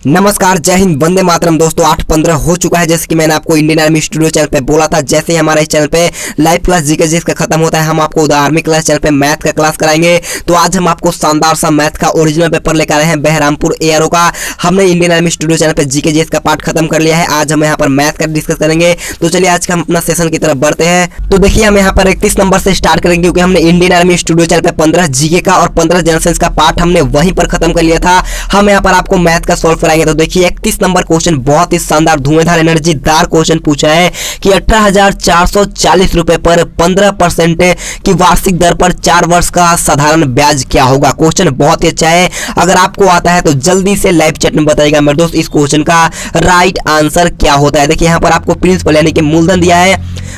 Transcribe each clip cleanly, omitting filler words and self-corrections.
नमस्कार, जय हिंद, वंदे मातरम। दोस्तों 8:15 हो चुका है। जैसे कि मैंने आपको इंडियन आर्मी स्टूडियो चैनल पे बोला था, जैसे ही हमारे इस चैनल पे लाइव क्लास जीके जिसका खत्म होता है, हम आपको आर्मी क्लास चैनल पे मैथ का क्लास कराएंगे। तो आज हम आपको शानदार सा मैथ का ओरिजिनल पेपर लेकर आए हैं बहरामपुर एआरओ का। हमने इंडियन आर्मी स्टूडियो चैनल पे जीके जिसका पार्ट खत्म कर लिया है। आज हम यहाँ पर मैथ का डिस्कस करेंगे। तो चलिए आज का हम अपना सेशन की तरफ बढ़ते हैं। तो देखिए, हम यहाँ पर 31 नंबर से स्टार्ट करेंगे, क्योंकि हमने इंडियन आर्मी स्टूडियो चैनल पे 15 जीके का और 15 जनरल साइंस का पार्ट हमने वहीं पर खत्म कर लिया था। हम यहाँ पर आपको मैथ का सॉल्व कराएंगे। तो देखिए 31 नंबर क्वेश्चन बहुत ही शानदार धुएंधार एनर्जीदार क्वेश्चन पूछा है कि 18,440 रुपए पर 15% की वार्षिक दर पर 4 वर्ष का साधारण ब्याज क्या होगा। क्वेश्चन बहुत ही अच्छा है। अगर आपको आता है तो जल्दी से लाइव चैट में बताइएगा मेरे दोस्त, इस क्वेश्चन का राइट आंसर क्या होता है। देखिए यहाँ पर आपको प्रिंसिपल यानी कि मूलधन दिया है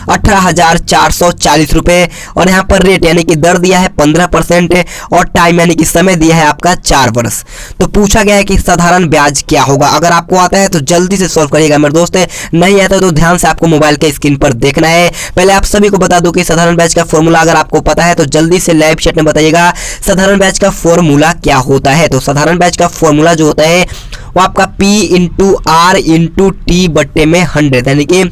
18,440 रुपए, और यहाँ पर रेट यानी कि दर दिया है 15%, और टाइम यानी कि समय दिया है आपका 4 वर्ष। तो पूछा गया है कि साधारण ब्याज क्या होगा। अगर आपको आता है तो जल्दी से सॉल्व करिएगा मेरे दोस्त, नहीं आता तो ध्यान से आपको मोबाइल के स्क्रीन पर देखना है। पहले आप सभी को बता दूं कि साधारण ब्याज का फॉर्मूला अगर आपको पता है तो जल्दी से लाइव चैट में बताइएगा साधारण ब्याज का फॉर्मूला क्या होता है। तो साधारण ब्याज का फॉर्मूला जो होता है वो आपका P into R into T बट्टे में 100, यानी कि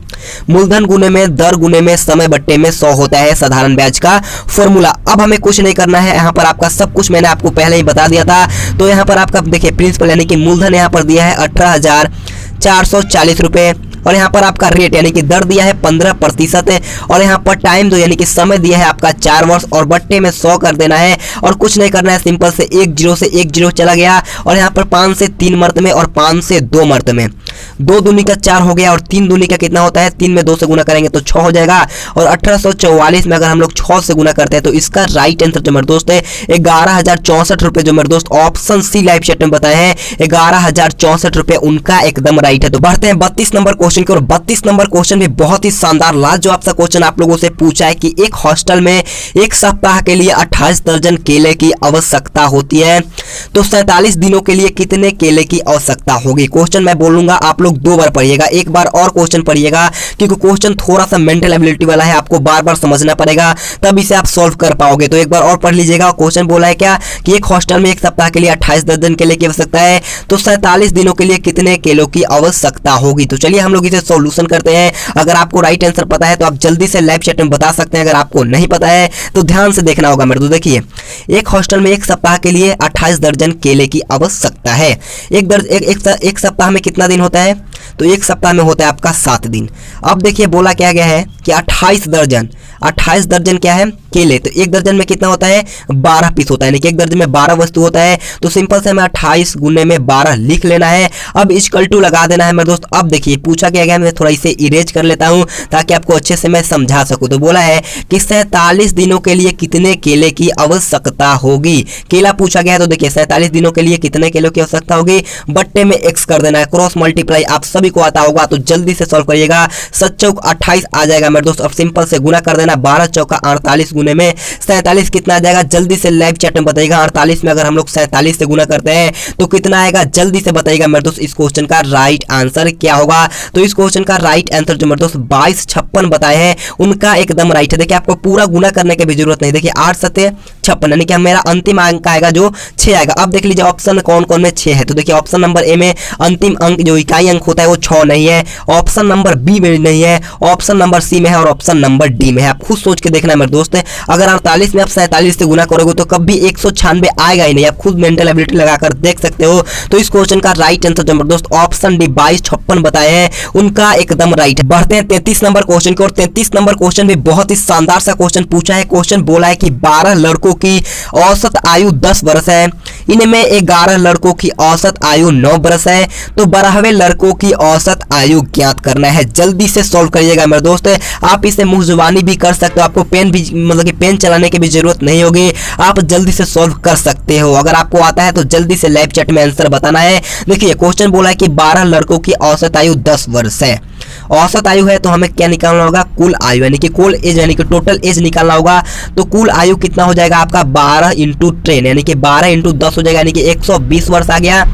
मूलधन गुने में दर गुने में समय बट्टे में 100 होता है साधारण ब्याज का फॉर्मूला। अब हमें कुछ नहीं करना है, यहाँ पर आपका सब कुछ मैंने आपको पहले ही बता दिया था। तो यहाँ पर आपका देखिए प्रिंसिपल यानी कि मूलधन यहाँ पर दिया है 18,440 रुपए, और यहाँ पर आपका रेट यानी कि दर दिया है 15%, और यहाँ पर टाइम दो यानी कि समय दिया है आपका 4 वर्ष, और बट्टे में 100 कर देना है, और कुछ नहीं करना है। सिंपल से 1 0 से 1 0 चला गया, और यहाँ पर 5 से 3 मर्तबे और 5 से 2 मर्तबे, 2 दूनी का 4 हो गया, और 3 दूनी का कितना होता है, 3 में 2 से गुना करेंगे तो 6 हो जाएगा, और 1844 में अगर हम लोग 6 से गुना करते हैं तो इसका राइट आंसर जो मेरे दोस्त है 11,064 रुपए, जो मेरे दोस्त ऑप्शन सी लाइव चैट में बताए हैं 11,064 रुपए उनका एकदम राइट है। तो बढ़ते हैं 32 नंबर क्वेश्चन की ओर। 32 नंबर क्वेश्चन भी बहुत ही शानदार लाजवाब सा क्वेश्चन आप लोगों से पूछा है कि एक हॉस्टल में एक सप्ताह के लिए 28 दर्जन केले की आवश्यकता होती है, तो 47 दिनों के लिए कितने केले की आवश्यकता होगी। क्वेश्चन मैं बोलूंगा, आप लोग 2 बार पढ़िएगा, एक बार और क्वेश्चन पढ़िएगा, क्योंकि क्वेश्चन थोड़ा सा मेंटल एबिलिटी वाला है, आपको बार बार समझना पड़ेगा तब इसे आप सॉल्व कर पाओगे। तो एक बार और पढ़ लीजिएगा। क्वेश्चन बोला है क्या कि एक हॉस्टल में एक सप्ताह के लिए 28 दर्जन केले की आवश्यकता है, तो 47 दिनों के लिए कितने केलों की आवश्यकता होगी। तो चलिए हम लोग इसे सॉल्यूशन करते हैं। अगर आपको राइट आंसर पता है तो आप जल्दी से लाइव चैट में बता सकते हैं, अगर आपको नहीं पता है तो ध्यान से देखना होगा मेरे। तो देखिए, एक हॉस्टल में एक सप्ताह के लिए 28 दर्जन केले की आवश्यकता है। एक सप्ताह में कितना दिन होता है, तो एक सप्ताह में होता है आपका 7 दिन। अब देखिए बोला क्या गया है कि 28 दर्जन क्या है, केले। तो एक दर्जन में कितना होता है, 12 पीस होता है, यानी कि एक दर्जन में 12 वस्तु होता है। तो सिंपल से हमें 28 गुने में 12 लिख लेना है। अब इक्वल टू लगा देना है मेरे दोस्त। अब देखिए पूछा गया है, मैं थोड़ा इसे इरेज कर लेता हूं ताकि आपको अच्छे से मैं समझा सकूं। तो बोला है कि 47 दिनों के लिए कितने केले की आवश्यकता होगी। केला पूछा गया है, तो देखिए 47 दिनों के लिए कितने केलों की आवश्यकता होगी, बट्टे में x कर देना है, क्रॉस मल्टीप्लाई आप सभी को आता होगा, तो जल्दी से सॉल्व करिएगा। 7 चौक 28 आ जाएगा मेरे दोस्त। अब सिंपल से गुना कर देना, 12 चौका 48 गुने में 47 कितना आ जाएगा, जल्दी से लाइव चैट में बताइएगा। 48 में अगर हम लोग 47 से गुना करते हैं तो कितना आएगा, जल्दी से बताइएगा मेरे दोस्त। इस क्वेश्चन का राइट आंसर क्या होगा। तो इस क्वेश्चन का राइट आंसर जो मेरे दोस्त 2256 बताए हैं उनका एकदम राइट है। देखिए आपको पूरा गुना करने की भी जरूरत नहीं। देखिए 8 7 56, यानी कि मेरा अंतिम अंक आएगा जो 6 आएगा। अब देख लीजिए ऑप्शन कौन कौन में 6 है। तो देखिए ऑप्शन नंबर ए में अंतिम अंक जो इकाई अंक होता है वो 6 नहीं है, ऑप्शन नंबर बी में नहीं है, ऑप्शन नंबर सी में है, और ऑप्शन नंबर डी में है। आप खुद सोच के देखना है मेरे दोस्त। अगर 48 में आप 47 से गुना करोगे तो कभी 196 आएगा ही नहीं, आप खुद मेंटल एबिलिटी लगाकर देख सकते हो। तो इस क्वेश्चन का राइट आंसर जो मेरे दोस्त ऑप्शन डी 2256 बताए हैं उनका एकदम राइट है। बढ़ते हैं 33 नंबर क्वेश्चन की ओर। 33 नंबर क्वेश्चन भी बहुत ही शानदार सा क्वेश्चन पूछा है। क्वेश्चन बोला है कि 12 लड़कों की औसत आयु 10 वर्ष है, इनमें 11 लड़कों की औसत आयु 9 वर्ष है, तो 12वें लड़कों की औसत आयु ज्ञात करना है। जल्दी से सॉल्व करिएगा मेरे दोस्त। आप इसे मुंह जुबानी भी कर सकते हो, आपको पेन भी मतलब कि पेन चलाने की भी जरूरत नहीं होगी, आप जल्दी से सॉल्व कर सकते हो। अगर आपको आता है तो जल्दी से लाइव चैट में आंसर बताना है। देखिए क्वेश्चन बोला है कि 12 लड़कों की औसत आयु 10 वर्ष है। औसत आयु है तो हमें क्या निकालना होगा, कुल आयु, यानी कि कुल एज यानी कि टोटल एज निकालना होगा। तो कुल आयु कितना हो जाएगा आपका 12 इंटू 10, यानी कि 12 इंटू 10 हो जाएगा, यानी कि 120 वर्ष आ गया।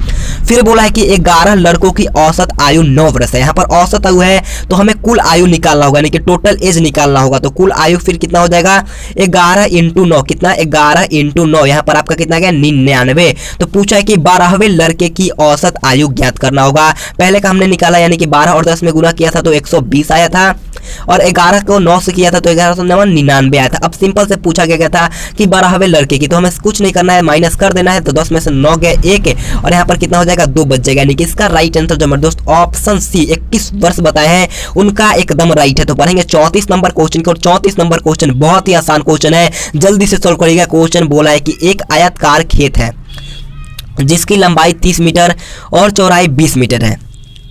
फिर बोला है कि 11 लड़कों की औसत आयु 9 वर्ष है। यहाँ पर औसत आयु है तो हमें कुल आयु निकालना होगा, यानी कि टोटल एज निकालना होगा। तो कुल आयु फिर कितना हो जाएगा 11 × 9, कितना 11 × 9, यहाँ पर आपका कितना गया 99। तो पूछा है कि 12वें लड़के की औसत आयु ज्ञात करना होगा। पहले का हमने निकाला, यानी कि 12 और 10 में गुना किया था तो 120 आया था, और 11 को 9 से किया था तो 1199 आया था। अब सिंपल से पूछा गया था कि 12वें लड़के की, तो हमें कुछ नहीं करना है, माइनस कर देना है। तो 10 में से 9 गए 1, और यहाँ पर कितना हो जाएगा 2 बच जाएगा, यानी कि इसका राइट आंसर जो मेरे दोस्त ऑप्शन सी 21 वर्ष बताए हैं उनका एकदम राइट है। तो पढ़ेंगे 34 नंबर क्वेश्चन को, और 34 नंबर क्वेश्चन बहुत ही आसान क्वेश्चन है, जल्दी से सॉल्व करिएगा। क्वेश्चन बोला है कि एक आयताकार खेत है जिसकी लंबाई 30 मीटर और चौड़ाई 20 मीटर है,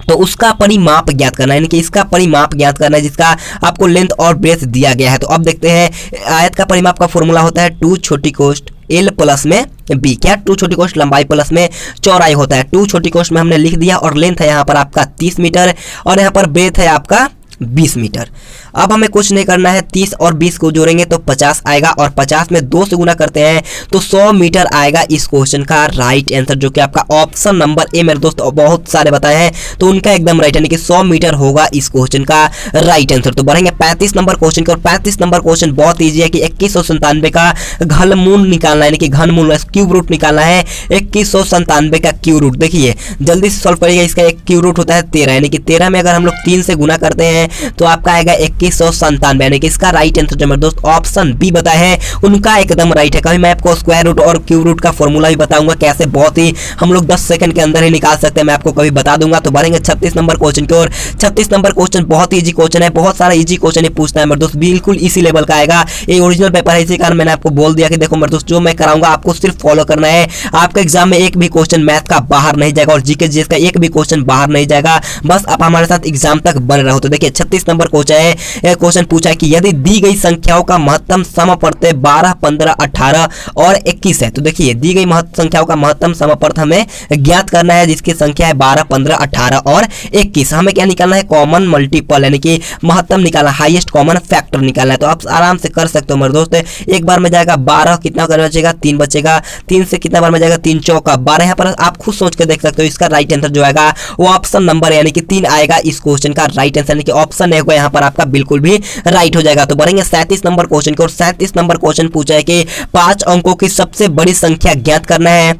तो उसका परिमाप ज्ञात करना है, यानी कि इसका परिमाप ज्ञात करना है जिसका आपको लेंथ और ब्रेथ दिया गया है। तो अब देखते हैं, आयत का परिमाप का फॉर्मूला होता है 2 छोटी कोष्ठ L प्लस में B, क्या 2 छोटी कोष्ठ लंबाई प्लस में चौड़ाई होता है। 2 छोटी कोष्ठ में हमने लिख दिया, और लेंथ है यहाँ पर आपका 30 मीटर, और यहाँ पर ब्रेथ है आपका 20 मीटर। अब हमें कुछ नहीं करना है, 30 और 20 को जोड़ेंगे तो 50 आएगा, और 50 में 2 से गुना करते हैं तो 100 मीटर आएगा इस क्वेश्चन का राइट आंसर, जो कि आपका ऑप्शन नंबर ए मेरे दोस्त बहुत सारे बताए हैं तो उनका एकदम राइट, यानी कि 100 मीटर होगा इस क्वेश्चन का राइट आंसर। तो बढ़ेंगे 35 नंबर क्वेश्चन की, और 35 नंबर क्वेश्चन बहुत ईजी है कि 2197 का घनमूल निकालना है, यानी कि घनमूल क्यूब रूट निकालना है। 2197 का क्यूब रूट देखिए जल्दी से सॉल्व करिएगा। इसका एक क्यूब रूट होता है 13, यानी कि 13 में अगर हम लोग 3 से गुना करते हैं तो आपका आएगा 2197, यानी कि इसका राइट आंसर जो मेरे दोस्त ऑप्शन बी बताए हैं उनका एकदम राइट है। कभी मैं आपको स्क्वायर रूट और क्यूब रूट का फॉर्मूला भी बताऊंगा कैसे बहुत ही हम लोग 10 सेकंड के अंदर ही निकाल सकते हैं, मैं आपको कभी बता दूंगा। तो बढ़ेंगे 36 नंबर क्वेश्चन की ओर। 36 नंबर क्वेश्चन बहुत ही इजी क्वेश्चन है, बहुत सारा इजी क्वेश्चन ही पूछना है मेरे दोस्त, बिल्कुल इसी लेवल का आएगा। ये ओरिजिनल पेपर है, इसी कारण मैंने आपको बोल दिया कि देखो मेरे दोस्त जो मैं कराऊंगा आपको सिर्फ फॉलो करना है। आपके एग्जाम में एक भी क्वेश्चन मैथ का बाहर नहीं जाएगा, और जीके जीएस का एक भी क्वेश्चन बाहर नहीं जाएगा, बस आप हमारे साथ एग्जाम तक बने रहो। तो देखिए 36 नंबर क्वेश्चन है, क्वेश्चन पूछा है कि यदि दी गई संख्याओं का महत्तम समपर्थ 12, 15, 18 और 21 है, तो देखिए दी गई संख्याओं का महत्तम समपर्थ हमें ज्ञात करना है, जिसकी संख्या है 12, 15, 18 और 21। हमें क्या निकालना है कॉमन मल्टीपल, यानी कि महत्तम निकालना, हाईएस्ट कॉमन फैक्टर निकालना है। तो आप आराम से कर सकते हो मेरे दोस्त। एक बार में जाएगा 12, कितना कर बचेगा 3 बचेगा, 3 से कितना बार में जाएगा 3 चौका 12। यहाँ पर आप खुद सोच के देख सकते हो, इसका राइट आंसर जो आएगा वो ऑप्शन नंबर यानी कि 3 आएगा इस क्वेश्चन का राइट आंसर, यानी कि ऑप्शन ए होगा यहाँ पर आपका बिल्कुल भी राइट हो जाएगा। तो बढ़ेंगे 37 नंबर क्वेश्चन की, और 37 नंबर क्वेश्चन पूछा है कि 5 अंकों की सबसे बड़ी संख्या ज्ञात करना है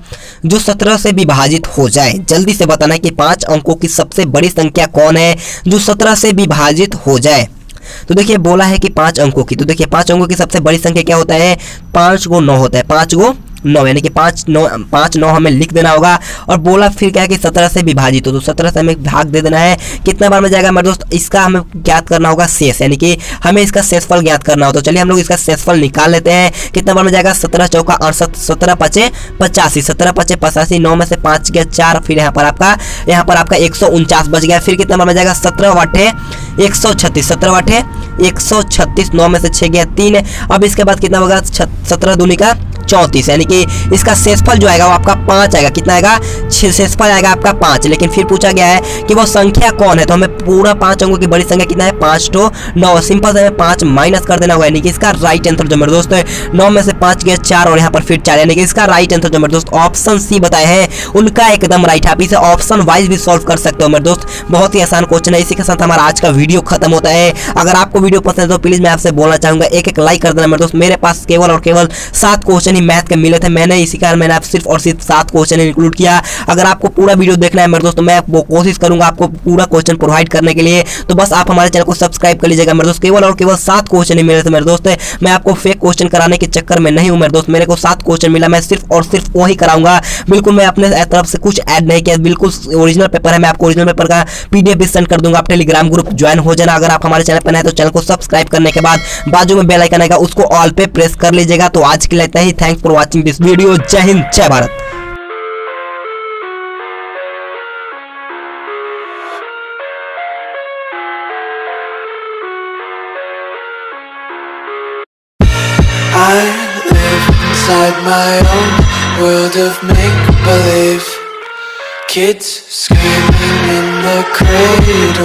जो 17 से विभाजित हो जाए। जल्दी से बताना है कि 5 अंकों की सबसे बड़ी संख्या कौन है जो 17 से विभाजित हो जाए। तो देखिए बोला है कि 5 अंकों की, तो देखिए 5 अंकों की सबसे बड़ी संख्या क्या होता है 5 को 9 होता है, 5 को 9, यानी कि 5 9 हमें लिख देना होगा। और बोला फिर क्या है कि 17 से विभाजित हो, तो 17 से हमें भाग दे देना है, कितना बार में जाएगा मेरे दोस्त, इसका हमें ज्ञात करना होगा शेष, यानी कि हमें इसका शेषफल ज्ञात करना हो। तो चलिए हम लोग इसका शेषफल निकाल लेते हैं, कितना बार में जाएगा 17 चौका 68, 17 पचे 85, 17 पचे 85, 9 में से 5 गया 4, फिर यहाँ पर आपका 149 बच गया। फिर कितना बार में जाएगा 17 वाटे 136, 17 वाटे 136, 9 में से 6 गया 3। अब इसके बाद कितना होगा 17 दूनी का 34, यानी कि इसका शेषफल जो आएगा वो आपका 5 आएगा। कितना आएगा शेषफल आएगा आपका 5। लेकिन फिर पूछा गया है कि वो संख्या कौन है, तो हमें पूरा 5 अंकों की बड़ी संख्या कितना है 5 तो 9, सिंपल से हमें 5 माइनस कर देना होगा, यानी कि इसका राइट आंसर जो मेरे दोस्त है 9 में से 5 गया 4, और यहाँ पर फिर 4, यानी कि इसका राइट आंसर जो मेरे दोस्त ऑप्शन सी बताए हैं उनका एकदम राइट है। आप इसे ऑप्शन वाइज भी सॉल्व कर सकते हो मेरे दोस्त, बहुत ही आसान क्वेश्चन है। इसी के साथ हमारा आज का वीडियो खत्म होता है। अगर आपको वीडियो पसंद है तो प्लीज मैं आपसे बोलना चाहूंगा एक लाइक कर देना मेरे दोस्त। मेरे पास केवल और केवल 7 क्वेश्चन ही मैथ के मिले थे, मैंने इसी कारण मैंने आप सिर्फ और सिर्फ 7 क्वेश्चन इंक्लूड किया। अगर आपको पूरा वीडियो देखना है मेरे दोस्त तो मैं वो कोशिश करूंगा आपको पूरा क्वेश्चन प्रोवाइड करने के लिए, तो बस आप हमारे चैनल को सब्सक्राइब कर लीजिएगा मेरे दोस्त। केवल और केवल 7 क्वेश्चन ही मिले थे मेरे दोस्त, मैं आपको फेक क्वेश्चन कराने के चक्कर में नहीं हूं मेरे दोस्त। मेरे को 7 क्वेश्चन मिला, मैं सिर्फ और सिर्फ वही कराऊंगा, बिल्कुल मैं अपने तरफ से कुछ ऐड नहीं किया, बिल्कुल ओरिजिनल पेपर है। मैं आपको ओरिजिनल पेपर का पीडीएफ भी सेंड कर दूंगा, आप टेलीग्राम ग्रुप ज्वाइन हो जाना। अगर आप हमारे चैनल पर नए तो चैनल को सब्सक्राइब करने के बाद बाजू में बेल आइकन आएगा उसको ऑल पे प्रेस कर लीजिएगा। तो आज के लिए इतना ही, thanks for watching this video. जय हिंद, जय Bharat. I live inside my own world of make-believe. Kids screaming in the cradle.